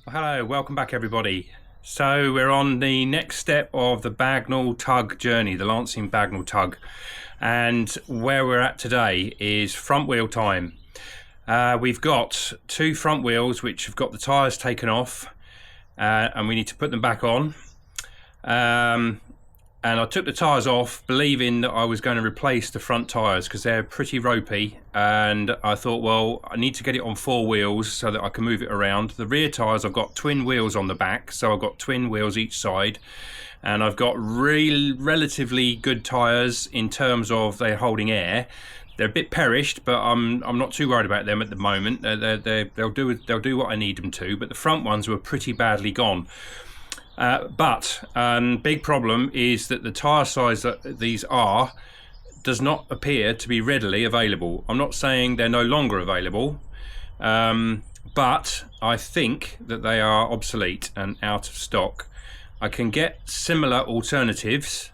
Hello, welcome back everybody. So we're on the next step of the Bagnall tug journey, the Lansing Bagnall tug, and where we're at today is front wheel time. We've got two front wheels which have got the tyres taken off, and we need to put them back on. And I took the tyres off believing that I was going to replace the front tyres because they're pretty ropey, and I thought, well, I need to get it on four wheels so that I can move it around. The rear tyres, I've got twin wheels on the back, so I've got twin wheels each side, and I've got relatively good tyres in terms of they're holding air. They're a bit perished, but I'm not too worried about them at the moment. They'll do what I need them to, but the front ones were pretty badly gone. But big problem is that the tyre size that these are does not appear to be readily available. I'm not saying they're no longer available, but I think that they are obsolete and out of stock. I can get similar alternatives,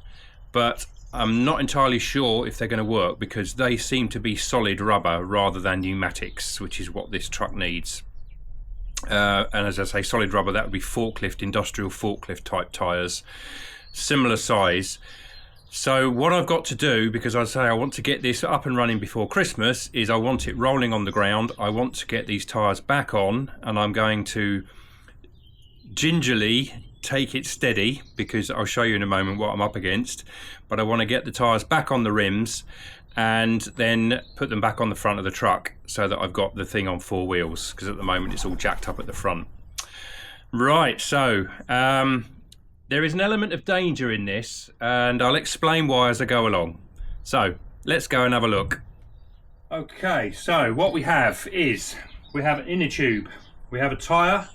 but I'm not entirely sure if they're going to work because they seem to be solid rubber rather than pneumatics, which is what this truck needs. And as I say, solid rubber, that would be forklift, industrial forklift type tyres, similar size. So what I've got to do, because I say I want to get this up and running before Christmas, is I want it rolling on the ground. I want to get these tyres back on, and I'm going to gingerly take it steady because I'll show you in a moment what I'm up against. But I want to get the tyres back on the rims and then put them back on the front of the truck so that I've got the thing on four wheels, because at the moment it's all jacked up at the front. Right, so there is an element of danger in this, and I'll explain why as I go along. So let's go and have a look. Okay, so what we have is we have an inner tube, we have a tyre,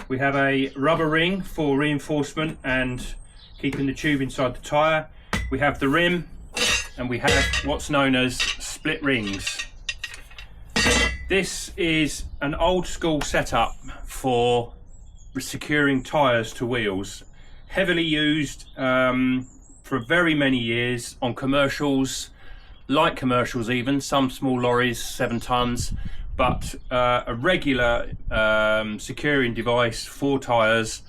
we have a rubber ring for reinforcement and keeping the tube inside the tyre, we have the rim, and we have what's known as split rings. This is an old school setup for securing tyres to wheels, heavily used for very many years on commercials, light commercials even, some small lorries, 7 tons, but a regular securing device for tyres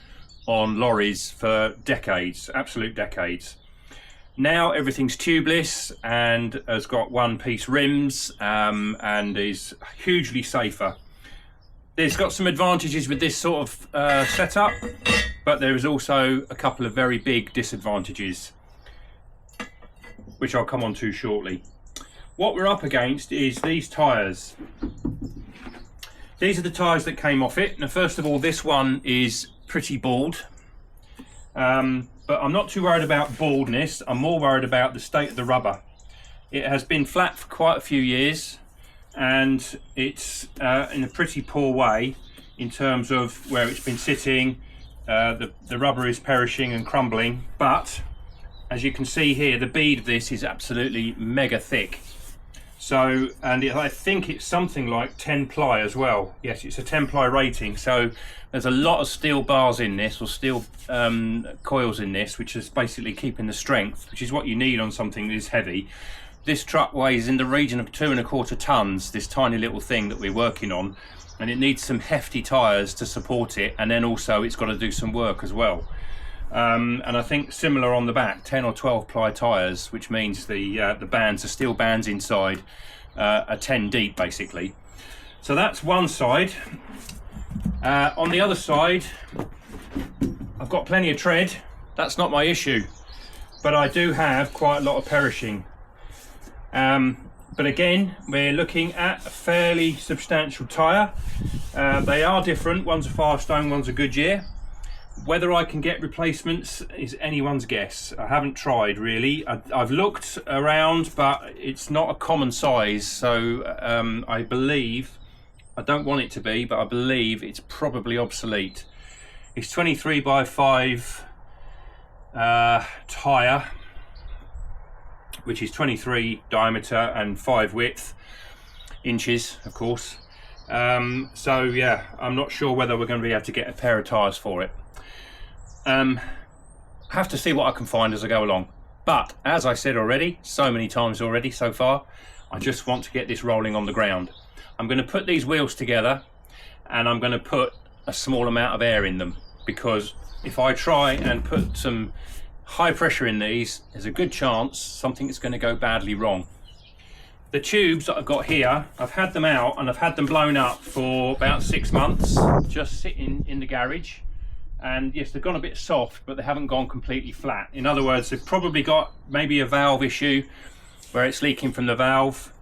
on lorries for decades, absolute decades. Now everything's tubeless and has got one-piece rims and is hugely safer. It's got some advantages with this sort of setup, but there is also a couple of very big disadvantages, which I'll come on to shortly. What we're up against is these tyres. These are the tyres that came off it. Now, first of all, this one is pretty bald. But I'm not too worried about baldness, I'm more worried about the state of the rubber. It has been flat for quite a few years, and it's in a pretty poor way in terms of where it's been sitting. The rubber is perishing and crumbling, but as you can see here, the bead of this is absolutely mega thick. So, and I think it's something like 10 ply as well. Yes, it's a 10 ply rating, so there's a lot of steel bars in this, or steel coils in this, which is basically keeping the strength, which is what you need on something that is heavy. This truck weighs in the region of 2.25 tons, this tiny little thing that we're working on, and it needs some hefty tyres to support it, and then also it's got to do some work as well. And I think similar on the back, 10 or 12 ply tyres, which means the bands, the steel bands inside, are 10 deep basically. So that's one side. On the other side, I've got plenty of tread. That's not my issue, but I do have quite a lot of perishing. But again, we're looking at a fairly substantial tyre. They are different. One's a Firestone, one's a Goodyear. Whether I can get replacements is anyone's guess. I haven't tried really. I've looked around, but it's not a common size, so I believe, I don't want it to be, but I believe it's probably obsolete. It's 23 by 5 tyre, which is 23 diameter and 5 width, inches of course. So yeah, I'm not sure whether we're going to be able to get a pair of tyres for it. have to see what I can find as I go along. But as I said already, so many times already so far, I just want to get this rolling on the ground. I'm going to put these wheels together and I'm going to put a small amount of air in them, because if I try and put some high pressure in these, there's a good chance something is going to go badly wrong. The tubes that I've got here, I've had them out and I've had them blown up for about 6 months, just sitting in the garage. And yes, they've gone a bit soft, but they haven't gone completely flat. In other words, they've probably got maybe a valve issue where it's leaking from the valve.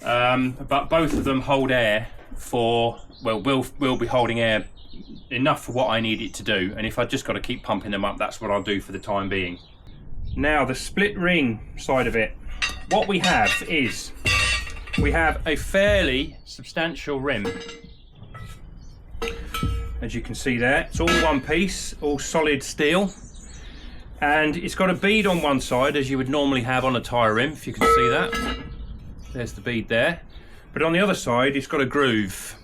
But both of them hold air for, well, will be holding air enough for what I need it to do. And if I've just got to keep pumping them up, that's what I'll do for the time being. Now, the split ring side of it. What we have is, we have a fairly substantial rim. As you can see there, it's all one piece, all solid steel, and it's got a bead on one side as you would normally have on a tyre rim, if you can see that. There's the bead there. But on the other side, it's got a groove.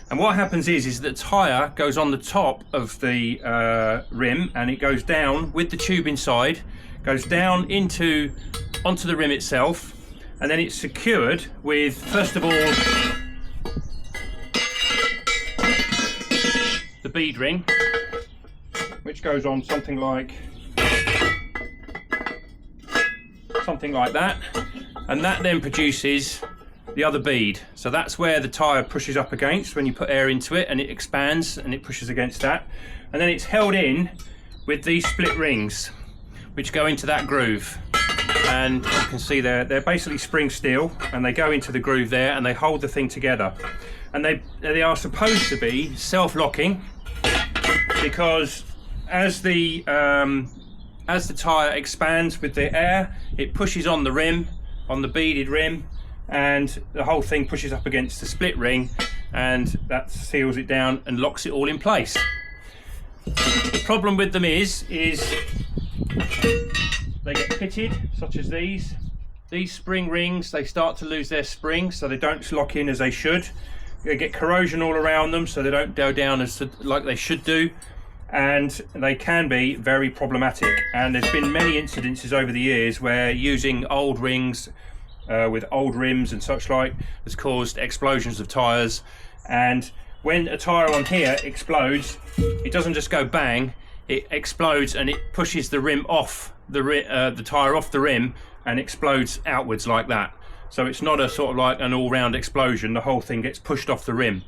And what happens is the tyre goes on the top of the rim, and it goes down with the tube inside, goes down onto the rim itself, and then it's secured with, first of all, the bead ring, which goes on something like that, and that then produces the other bead. So that's where the tyre pushes up against when you put air into it, and it expands and it pushes against that, and then it's held in with these split rings which go into that groove. And you can see they're basically spring steel, and they go into the groove there and they hold the thing together. And they are supposed to be self-locking, because as the tyre expands with the air, it pushes on the rim, on the beaded rim, and the whole thing pushes up against the split ring, and that seals it down and locks it all in place. The problem with them is they get pitted, such as these. These spring rings, they start to lose their spring, so they don't lock in as they should. They get corrosion all around them, so they don't go down like they should do, and they can be very problematic. And there's been many incidences over the years where using old rings with old rims and such like has caused explosions of tyres. And when a tyre on here explodes, it doesn't just go bang, it explodes and it pushes the rim off the tyre off the rim and explodes outwards like that. So it's not a sort of like an all-round explosion, the whole thing gets pushed off the rim.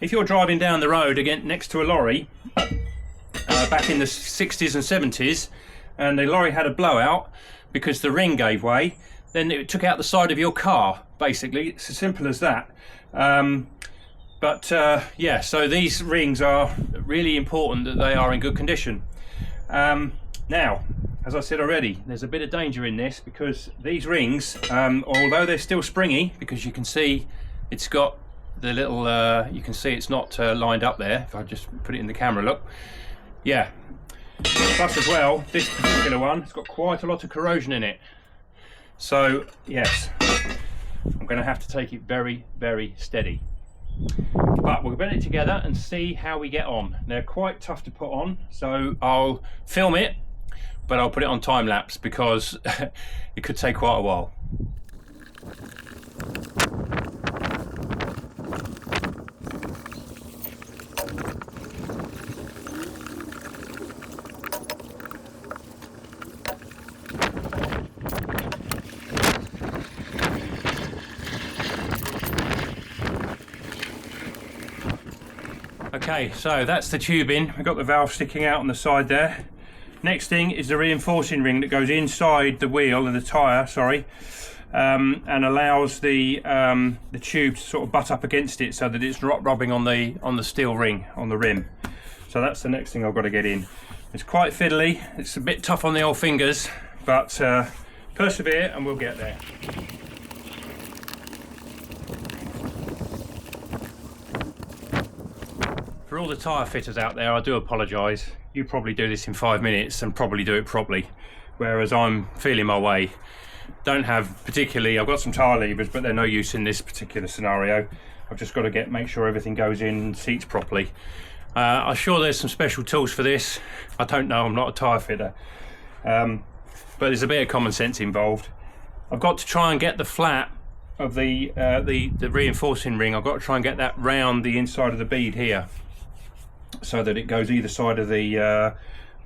If you're driving down the road again next to a lorry back in the 60s and 70s, and the lorry had a blowout because the ring gave way, then it took out the side of your car, basically. It's as simple as that. Yeah, so these rings are really important that they are in good condition. Now, as I said already, there's a bit of danger in this, because these rings, although they're still springy, because you can see it's got the little, you can see it's not lined up there, if I just put it in the camera, look. Yeah. Plus as well, this particular one, it's got quite a lot of corrosion in it. So, yes, I'm going to have to take it very, very steady. But we'll put it together and see how we get on. They're quite tough to put on, so I'll film it, but I'll put it on time lapse because it could take quite a while. Okay, so that's the tubing. We've got the valve sticking out on the side there. Next thing is the reinforcing ring that goes inside the wheel and the tyre, and allows the tube to sort of butt up against it so that it's not rubbing on the steel ring on the rim. So that's the next thing I've got to get in. It's quite fiddly. It's a bit tough on the old fingers, but persevere and we'll get there. For all the tyre fitters out there, I do apologise. You probably do this in 5 minutes and probably do it properly, whereas I'm feeling my way. Don't have particularly, I've got some tyre levers, but they're no use in this particular scenario. I've just got to make sure everything goes in and seats properly. I'm sure there's some special tools for this. I don't know, I'm not a tyre fitter. But there's a bit of common sense involved. I've got to try and get the flat of the reinforcing ring. I've got to try and get that round the inside of the bead here, so that it goes either side of the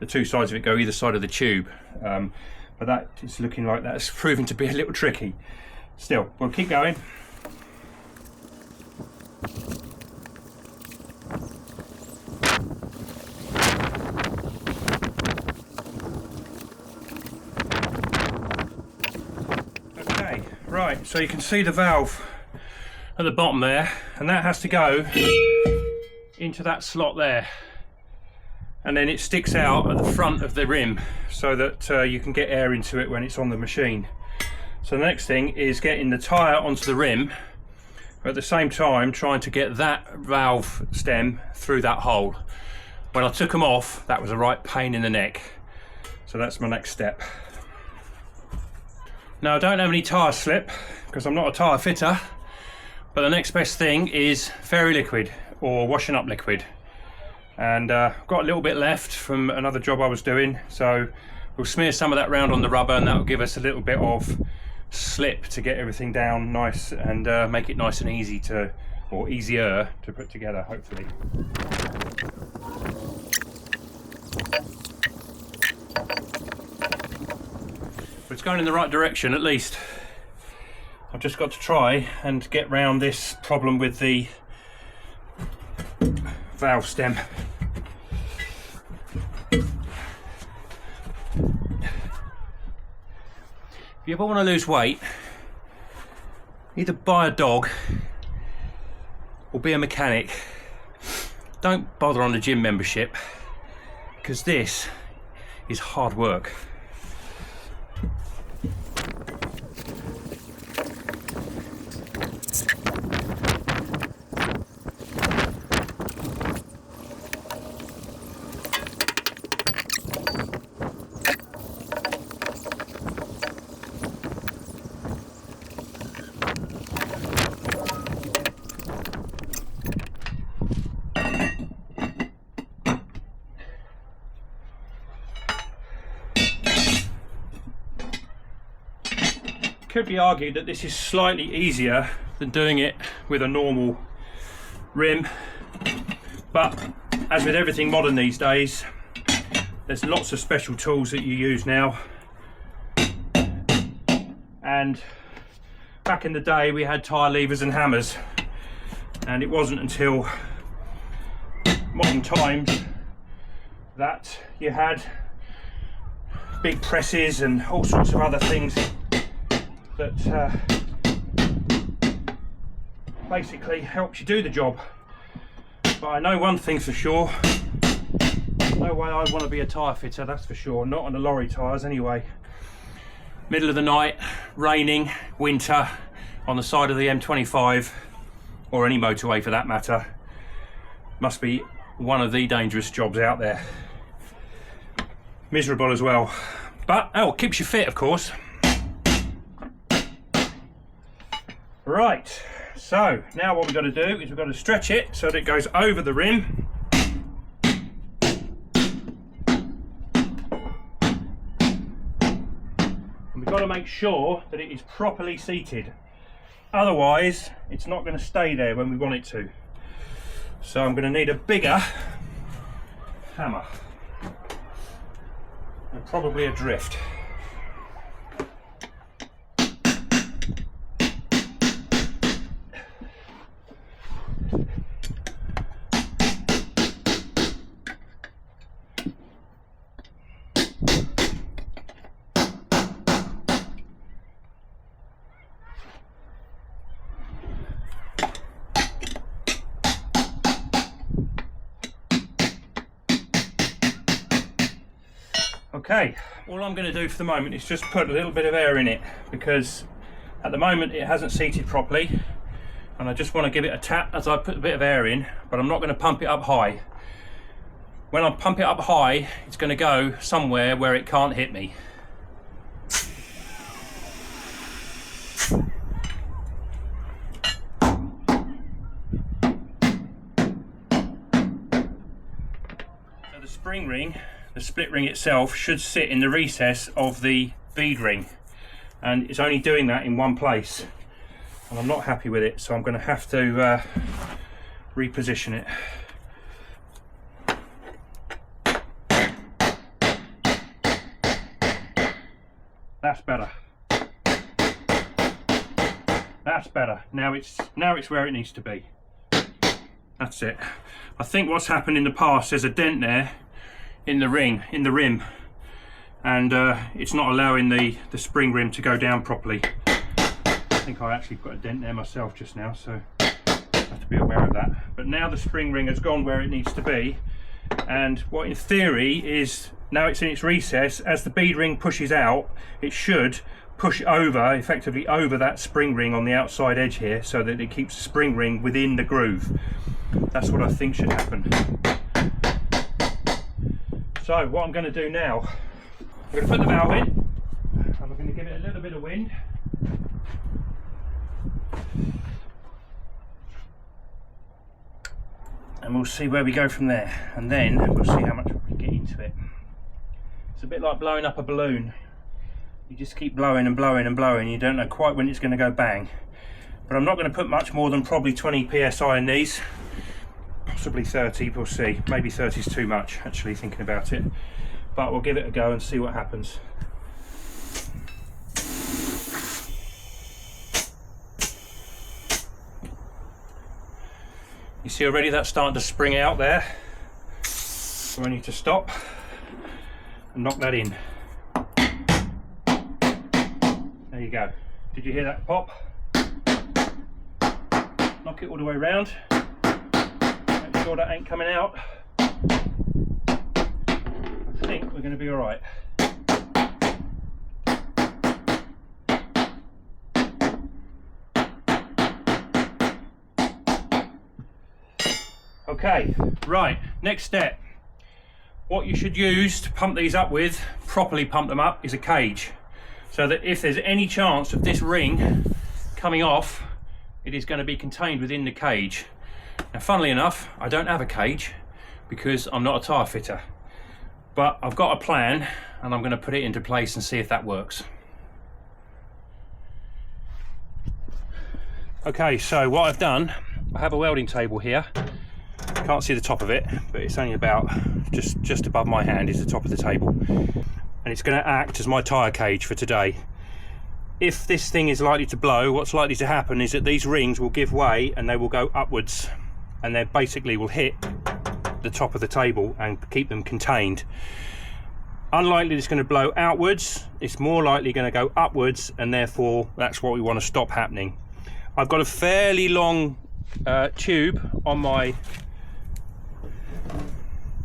two sides of it go either side of the tube. But that is looking like that's proving to be a little tricky. Still, we'll keep going. Okay, right, so you can see the valve at the bottom there, and that has to go into that slot there, and then it sticks out at the front of the rim so that you can get air into it when it's on the machine. So the next thing is getting the tyre onto the rim, but at the same time trying to get that valve stem through that hole. When I took them off, that was a right pain in the neck. So that's my next step. Now I don't have any tyre slip because I'm not a tyre fitter, but the next best thing is fairy liquid or washing up liquid. And I've got a little bit left from another job I was doing, so we'll smear some of that round on the rubber, and that will give us a little bit of slip to get everything down nice and make it nice and easy to, or easier to put together, hopefully. But it's going in the right direction at least. I've just got to try and get round this problem with the valve stem. If you ever want to lose weight, either buy a dog or be a mechanic. Don't bother on the gym membership, because this is hard work. Could be argued that this is slightly easier than doing it with a normal rim, but as with everything modern these days, there's lots of special tools that you use now, and back in the day we had tyre levers and hammers, and it wasn't until modern times that you had big presses and all sorts of other things that basically helps you do the job. But I know one thing for sure, no way I want to be a tyre fitter, that's for sure, not on the lorry tyres anyway. Middle of the night, raining, winter, on the side of the M25, or any motorway for that matter, must be one of the dangerous jobs out there. Miserable as well, but oh, keeps you fit of course. Right, so now what we've got to do is we've got to stretch it so that it goes over the rim. And we've got to make sure that it is properly seated. Otherwise, it's not going to stay there when we want it to. So I'm going to need a bigger hammer. And probably a drift. Okay, all I'm going to do for the moment is just put a little bit of air in it, because at the moment it hasn't seated properly, and I just want to give it a tap as I put a bit of air in, but I'm not going to pump it up high. When I pump it up high, it's going to go somewhere where it can't hit me. spring ring, the split ring itself, should sit in the recess of the bead ring, and it's only doing that in one place, and I'm not happy with it, so I'm going to have to reposition it. That's better. That's better. Now it's where it needs to be. That's it. I think what's happened in the past, there's a dent there in the rim, and it's not allowing the spring rim to go down properly. I think I actually put a dent there myself just now, so I have to be aware of that. But now the spring ring has gone where it needs to be, and what in theory is, now it's in its recess, as the bead ring pushes out, it should push over, effectively over that spring ring on the outside edge here, so that it keeps the spring ring within the groove. That's what I think should happen. So what I'm going to do now, I'm going to put the valve in, and I'm going to give it a little bit of wind. And we'll see where we go from there, and then we'll see how much we can get into it. It's a bit like blowing up a balloon. You just keep blowing and blowing and blowing, you don't know quite when it's going to go bang. But I'm not going to put much more than probably 20 psi in these, possibly 30, we'll see. Maybe 30 is too much, actually, thinking about it. But we'll give it a go and see what happens. You see already that's starting to spring out there. So I need to stop and knock that in. There you go. Did you hear that pop? Knock it all the way around. Make sure that ain't coming out. I think we're going to be alright. Okay, right, next step. What you should use to pump these up with, properly pump them up, is a cage. So that if there's any chance of this ring coming off, it is going to be contained within the cage. Now, funnily enough, I don't have a cage because I'm not a tyre fitter. But I've got a plan, and I'm going to put it into place and see if that works. Okay, so what I've done, I have a welding table here. Can't see the top of it, but it's only about just above my hand is the top of the table, and it's going to act as my tyre cage for today. If this thing is likely to blow, what's likely to happen is that these rings will give way and they will go upwards, and they basically will hit the top of the table and keep them contained. Unlikely it's going to blow outwards, it's more likely going to go upwards, and therefore that's what we want to stop happening. I've got a fairly long tube on my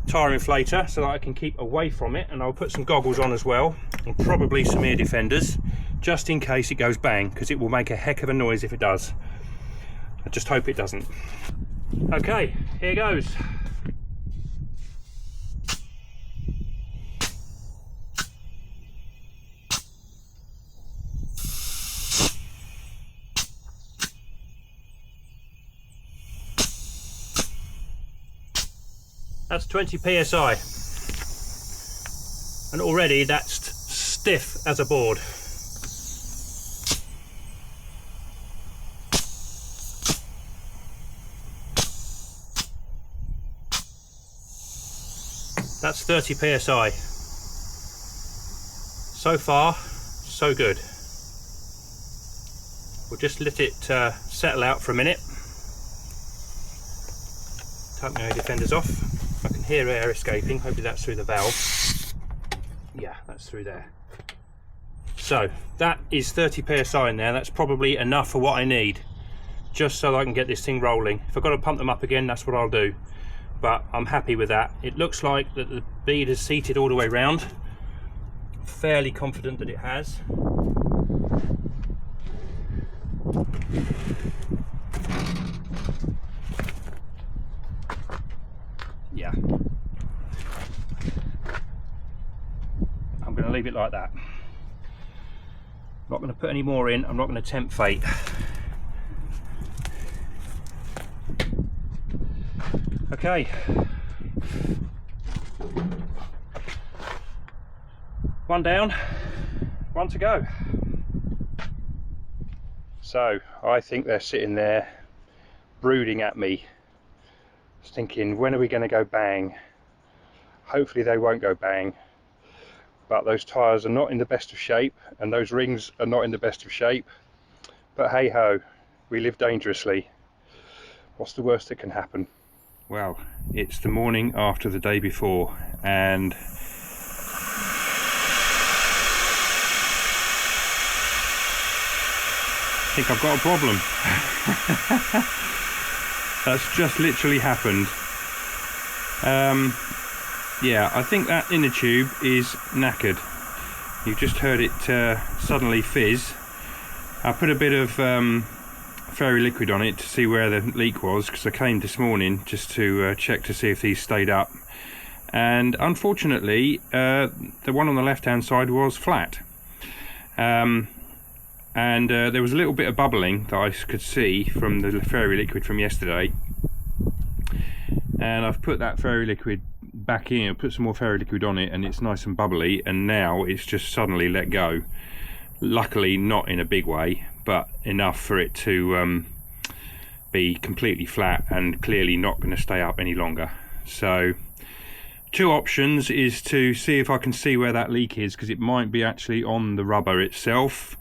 tyre inflator so that I can keep away from it, and I'll put some goggles on as well, and probably some ear defenders, just in case it goes bang, because it will make a heck of a noise if it does. I just hope it doesn't. Okay, here goes. That's 20 psi, and already that's stiff as a board. That's 30 psi. So far, so good. We'll just let it settle out for a minute. Take my defenders off. I can hear air escaping, hopefully that's through the valve. Yeah, that's through there. So that is 30 psi in there. That's probably enough for what I need, just so I can get this thing rolling. If I've got to pump them up again, that's what I'll do, but I'm happy with that. It looks like that the bead is seated all the way round. Fairly confident that it has. Yeah, I'm going to leave it like that. I'm not going to put any more in. I'm not going to tempt fate. Okay. One down, one to go. So I think they're sitting there brooding at me, thinking, when are we going to go bang? Hopefully they won't go bang, but those tyres are not in the best of shape and those rings are not in the best of shape. But hey ho, we live dangerously. What's the worst that can happen? Well, it's the morning after the day before, and I think I've got a problem. That's just literally happened. Yeah, I think that inner tube is knackered. You've just heard it suddenly fizz. I put a bit of fairy liquid on it to see where the leak was, because I came this morning just to check to see if these stayed up, and unfortunately the one on the left hand side was flat. And there was a little bit of bubbling that I could see from the fairy liquid from yesterday, and I've put that fairy liquid back in, put some more fairy liquid on it, and it's nice and bubbly, and now it's just suddenly let go. Luckily not in a big way, but enough for it to be completely flat and clearly not going to stay up any longer. So two options is to see if I can see where that leak is, because it might be actually on the rubber itself,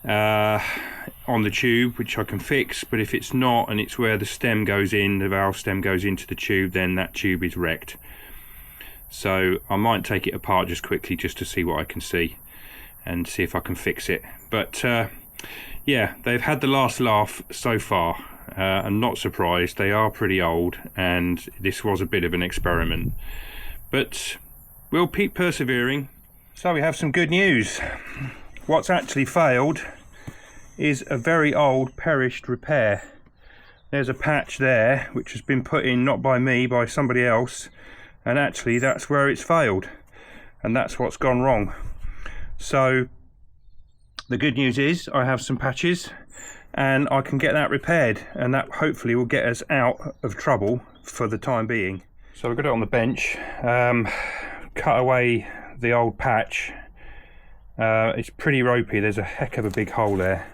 on the tube, which I can fix. But if it's not, and it's where the stem goes in, the valve stem goes into the tube, then that tube is wrecked. So I might take it apart just quickly, just to see what I can see and see if I can fix it. But yeah, they've had the last laugh so far. I'm not surprised, they are pretty old, and this was a bit of an experiment, but we'll keep persevering. So we have some good news. What's actually failed is a very old perished repair. There's a patch there which has been put in, not by me, by somebody else, and actually that's where it's failed, and that's what's gone wrong. So the good news is I have some patches and I can get that repaired, and that hopefully will get us out of trouble for the time being. So I've got it on the bench, cut away the old patch. It's pretty ropey, there's a heck of a big hole there.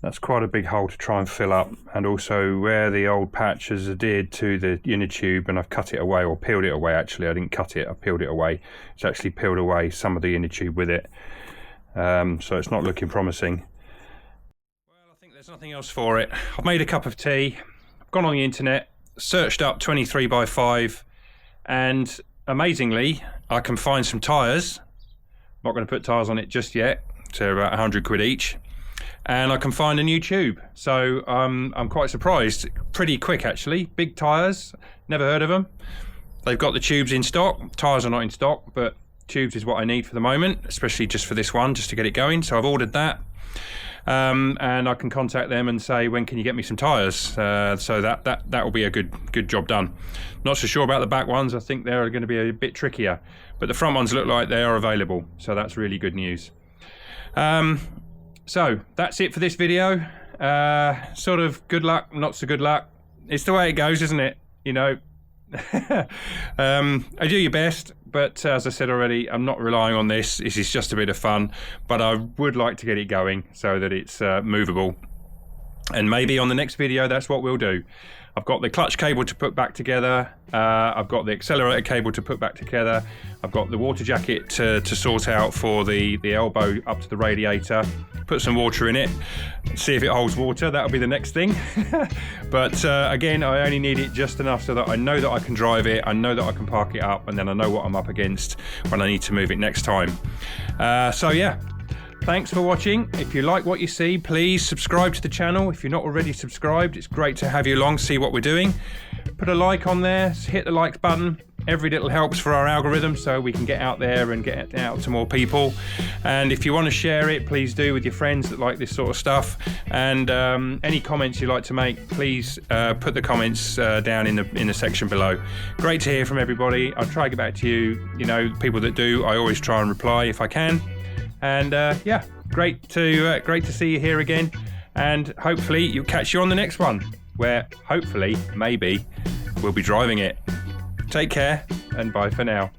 That's quite a big hole to try and fill up, and also where the old patch has adhered to the inner tube, and I've cut it away, or peeled it away actually. I didn't cut it, I peeled it away. It's actually peeled away some of the inner tube with it, so it's not looking promising. Well, I think there's nothing else for it. I've made a cup of tea, I've gone on the internet, searched up 23x5, and amazingly I can find some tyres. I'm not going to put tyres on it just yet, they're about 100 quid each. And I can find a new tube, so I'm quite surprised. Pretty quick actually. Big tyres, never heard of them. They've got the tubes in stock. Tyres are not in stock, but tubes is what I need for the moment, especially just for this one, just to get it going. So I've ordered that, and I can contact them and say, when can you get me some tyres? So that will be a good job done. Not so sure about the back ones. I think they're going to be a bit trickier, but the front ones look like they are available, so that's really good news. So that's it for this video. Sort of good luck, not so good luck. It's the way it goes, isn't it? You know, I do your best, but as I said already, I'm not relying on this. This is just a bit of fun, but I would like to get it going so that it's movable. And maybe on the next video, that's what we'll do. I've got the clutch cable to put back together. I've got the accelerator cable to put back together. I've got the water jacket to sort out for the elbow up to the radiator. Put some water in it, see if it holds water. That'll be the next thing. But again, I only need it just enough so that I know that I can drive it, I know that I can park it up, and then I know what I'm up against when I need to move it next time. So yeah. Thanks for watching. If you like what you see, please subscribe to the channel. If you're not already subscribed, it's great to have you along, see what we're doing. Put a like on there, hit the like button. Every little helps for our algorithm, so we can get out there and get it out to more people. And if you want to share it, please do with your friends that like this sort of stuff. And any comments you'd like to make, please put the comments down in the section below. Great to hear from everybody. I'll try to get back to you. You know, people that do, I always try and reply if I can. And yeah, great to see you here again, and hopefully you'll catch you on the next one, where hopefully, maybe, we'll be driving it. Take care, and bye for now.